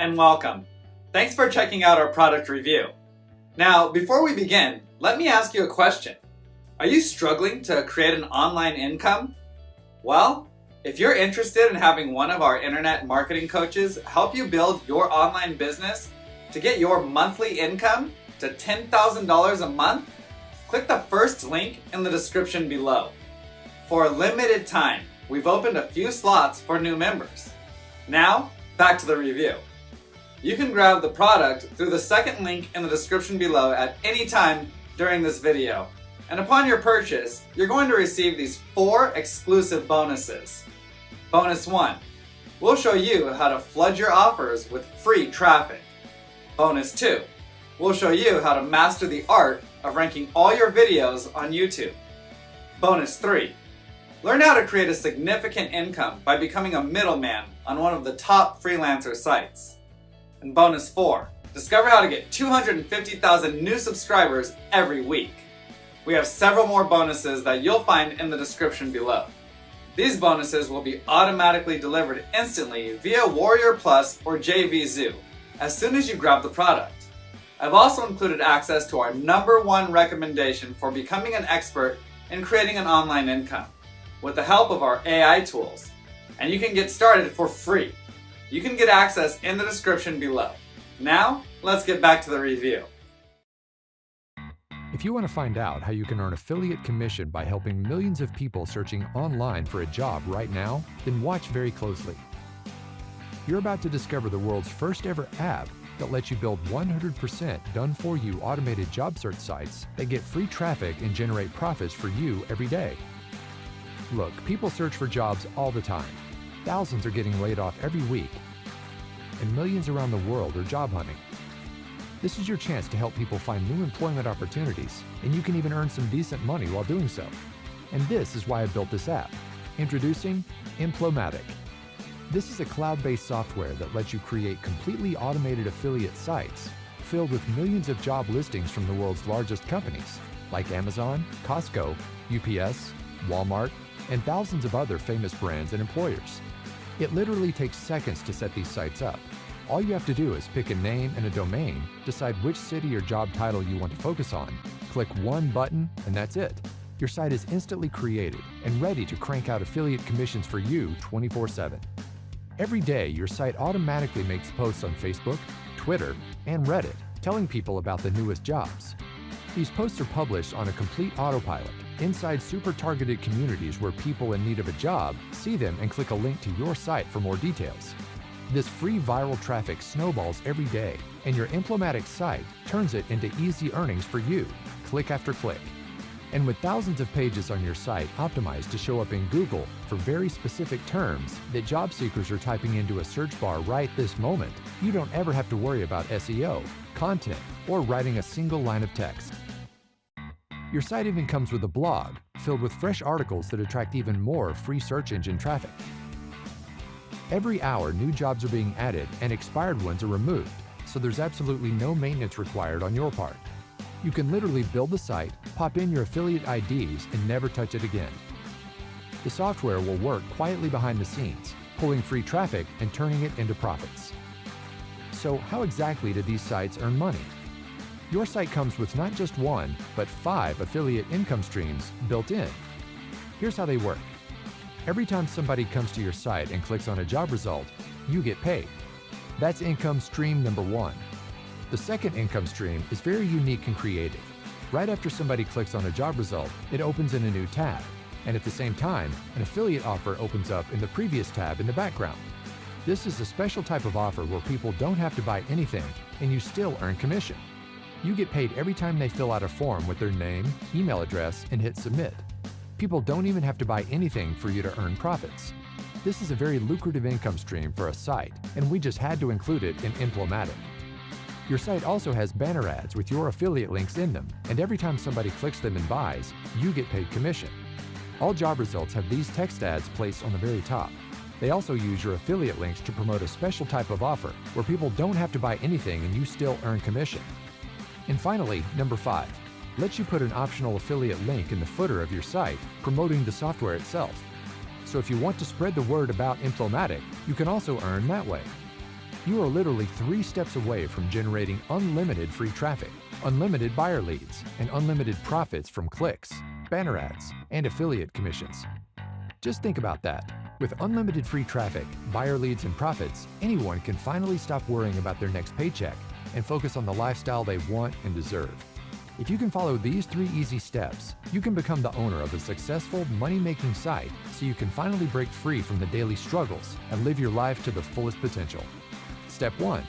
and welcome. Thanks for checking out our product review. Now, before we begin, let me ask you a question. Are you struggling to create an online income? Well, if you're interested in having one of our internet marketing coaches help you build your online business to get your monthly income to $10,000 a month, click the first link in the description below. For a limited time, we've opened a few slots for new members. Now, back to the review. You can grab the product through the second link in the description below at any time during this video. And upon your purchase, you're going to receive these 4 exclusive bonuses. Bonus 1, we'll show you how to flood your offers with free traffic. Bonus 2, we'll show you how to master the art of ranking all your videos on YouTube. Bonus 3, learn how to create a significant income by becoming a middleman on one of the top freelancer sites. And bonus 4, discover how to get 250,000 new subscribers every week. We have several more bonuses that you'll find in the description below. These bonuses will be automatically delivered instantly via Warrior Plus or JVZoo as soon as you grab the product. I've also included access to our #1 recommendation for becoming an expert in creating an online income with the help of our AI tools. And you can get started for free. You can get access in the description below. Now, let's get back to the review. If you want to find out how you can earn affiliate commission by helping millions of people searching online for a job right now, then watch very closely. You're about to discover the world's first ever app that lets you build 100% done-for-you automated job search sites that get free traffic and generate profits for you every day. Look, people search for jobs all the time. Thousands are getting laid off every week, and millions around the world are job hunting. This is your chance to help people find new employment opportunities, and you can even earn some decent money while doing so. And this is why I built this app. Introducing EmploMatic. This is a cloud-based software that lets you create completely automated affiliate sites filled with millions of job listings from the world's largest companies, like Amazon, Costco, UPS, Walmart, and thousands of other famous brands and employers. It literally takes seconds to set these sites up. All you have to do is pick a name and a domain, decide which city or job title you want to focus on, click one button, and that's it. Your site is instantly created and ready to crank out affiliate commissions for you 24/7. Every day, your site automatically makes posts on Facebook, Twitter, and Reddit, telling people about the newest jobs. These posts are published on a complete autopilot inside super targeted communities where people in need of a job see them and click a link to your site for more details. This free viral traffic snowballs every day, and your EmploMatic site turns it into easy earnings for you, click after click. And with thousands of pages on your site optimized to show up in Google for very specific terms that job seekers are typing into a search bar right this moment, you don't ever have to worry about SEO, content, or writing a single line of text. Your site even comes with a blog filled with fresh articles that attract even more free search engine traffic. Every hour, new jobs are being added and expired ones are removed, so there's absolutely no maintenance required on your part. You can literally build the site, pop in your affiliate IDs, and never touch it again. The software will work quietly behind the scenes, pulling free traffic and turning it into profits. So how exactly do these sites earn money? Your site comes with not just 1, but 5 affiliate income streams built in. Here's how they work. Every time somebody comes to your site and clicks on a job result, you get paid. That's income stream number 1. The second income stream is very unique and creative. Right after somebody clicks on a job result, it opens in a new tab. And at the same time, an affiliate offer opens up in the previous tab in the background. This is a special type of offer where people don't have to buy anything, and you still earn commission. You get paid every time they fill out a form with their name, email address, and hit submit. People don't even have to buy anything for you to earn profits. This is a very lucrative income stream for a site, and we just had to include it in EmploMatic. Your site also has banner ads with your affiliate links in them, and every time somebody clicks them and buys, you get paid commission. All job results have these text ads placed on the very top. They also use your affiliate links to promote a special type of offer where people don't have to buy anything and you still earn commission. And finally, number 5, lets you put an optional affiliate link in the footer of your site promoting the software itself. So if you want to spread the word about EmploMatic, you can also earn that way. You are literally 3 steps away from generating unlimited free traffic, unlimited buyer leads, and unlimited profits from clicks, banner ads, and affiliate commissions. Just think about that. With unlimited free traffic, buyer leads, and profits, anyone can finally stop worrying about their next paycheck and focus on the lifestyle they want and deserve. If you can follow these 3 easy steps, you can become the owner of a successful, money-making site so you can finally break free from the daily struggles and live your life to the fullest potential. Step 1.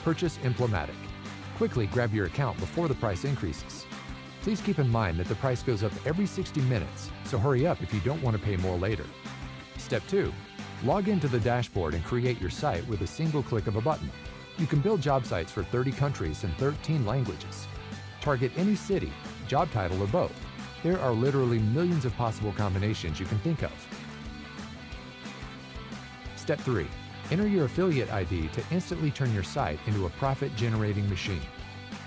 Purchase EmploMatic. Quickly grab your account before the price increases. Please keep in mind that the price goes up every 60 minutes, so hurry up if you don't want to pay more later. Step 2. Log into the dashboard and create your site with a single click of a button. You can build job sites for 30 countries and 13 languages. Target any city, job title, or both. There are literally millions of possible combinations you can think of. Step 3. Enter your affiliate ID to instantly turn your site into a profit-generating machine.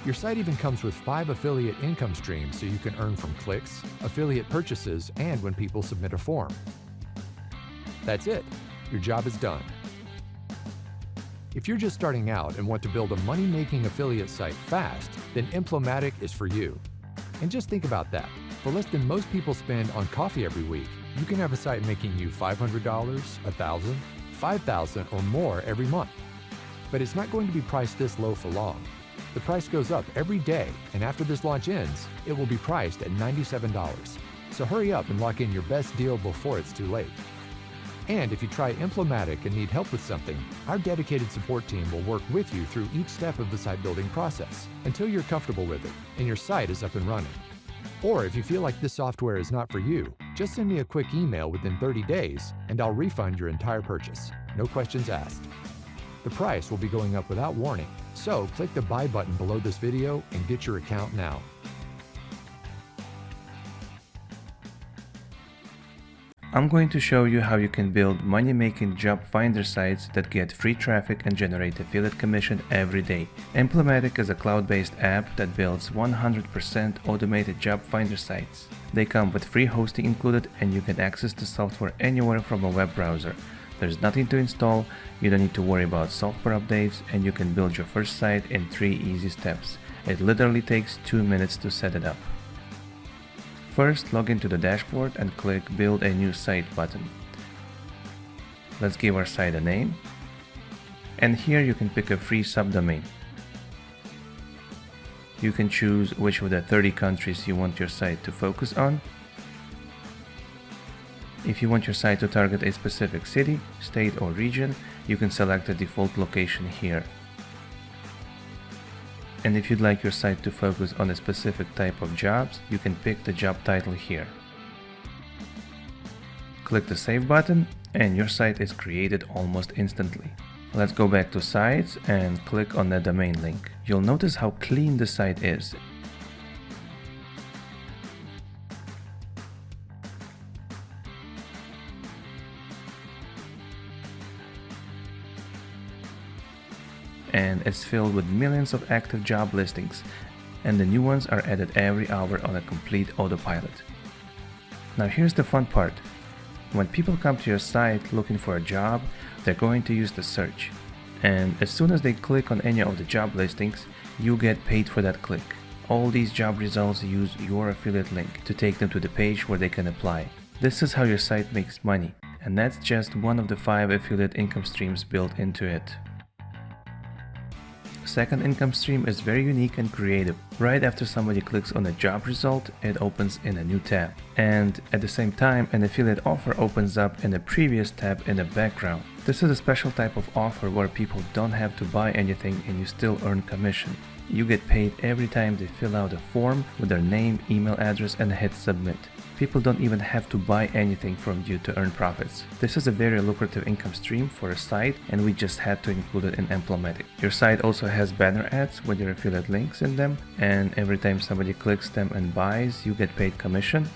Your site even comes with 5 affiliate income streams so you can earn from clicks, affiliate purchases, and when people submit a form. That's it. Your job is done. If you're just starting out and want to build a money-making affiliate site fast, then EmploMatic is for you. And just think about that. For less than most people spend on coffee every week, you can have a site making you $500, $1,000, $5,000, or more every month. But it's not going to be priced this low for long. The price goes up every day, and after this launch ends, it will be priced at $97. So hurry up and lock in your best deal before it's too late. And if you try EmploMatic and need help with something, our dedicated support team will work with you through each step of the site building process until you're comfortable with it and your site is up and running. Or if you feel like this software is not for you, just send me a quick email within 30 days and I'll refund your entire purchase. No questions asked. The price will be going up without warning, so click the buy button below this video and get your account now. I'm going to show you how you can build money-making job finder sites that get free traffic and generate affiliate commission every day. EmploMatic is a cloud-based app that builds 100% automated job finder sites. They come with free hosting included and you can access the software anywhere from a web browser. There's nothing to install, you don't need to worry about software updates, and you can build your first site in 3 easy steps. It literally takes 2 minutes to set it up. First, log into the dashboard and click Build a New Site button. Let's give our site a name. And here you can pick a free subdomain. You can choose which of the 30 countries you want your site to focus on. If you want your site to target a specific city, state, or region, you can select the default location here. And if you'd like your site to focus on a specific type of jobs, you can pick the job title here. Click the Save button and your site is created almost instantly. Let's go back to Sites and click on the domain link. You'll notice how clean the site is. And it's filled with millions of active job listings, and the new ones are added every hour on a complete autopilot. Now here's the fun part. When people come to your site looking for a job, they're going to use the search. And as soon as they click on any of the job listings, you get paid for that click. All these job results use your affiliate link to take them to the page where they can apply. This is how your site makes money, and that's just one of the 5 affiliate income streams built into it. Second income stream is very unique and creative. Right after somebody clicks on a job result, it opens in a new tab. And at the same time, an affiliate offer opens up in a previous tab in the background. This is a special type of offer where people don't have to buy anything and you still earn commission. You get paid every time they fill out a form with their name, email address, and hit submit. People don't even have to buy anything from you to earn profits. This is a very lucrative income stream for a site, and we just had to include it in EmploMatic. Your site also has banner ads with your affiliate links in them, and every time somebody clicks them and buys, you get paid commission.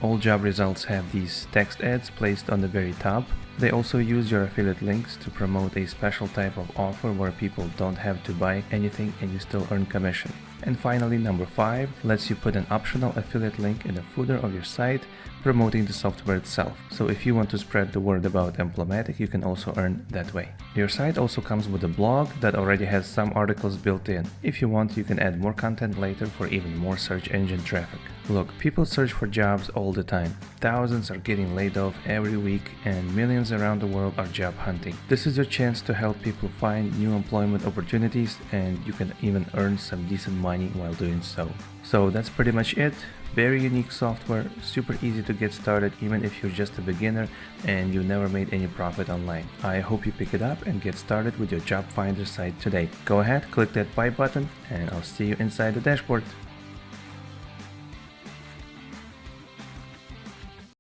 All job results have these text ads placed on the very top. They also use your affiliate links to promote a special type of offer where people don't have to buy anything and you still earn commission. And finally, number 5 lets you put an optional affiliate link in the footer of your site promoting the software itself. So if you want to spread the word about EmploMatic, you can also earn that way. Your site also comes with a blog that already has some articles built in. If you want, you can add more content later for even more search engine traffic. Look, people search for jobs all the time. Thousands are getting laid off every week and millions around the world are job hunting. This is your chance to help people find new employment opportunities, and you can even earn some decent money while doing so. So that's pretty much it. Very unique software, super easy to get started even if you're just a beginner and you never made any profit online. I hope you pick it up and get started with your job finder site today. Go ahead, click that buy button, and I'll see you inside the dashboard.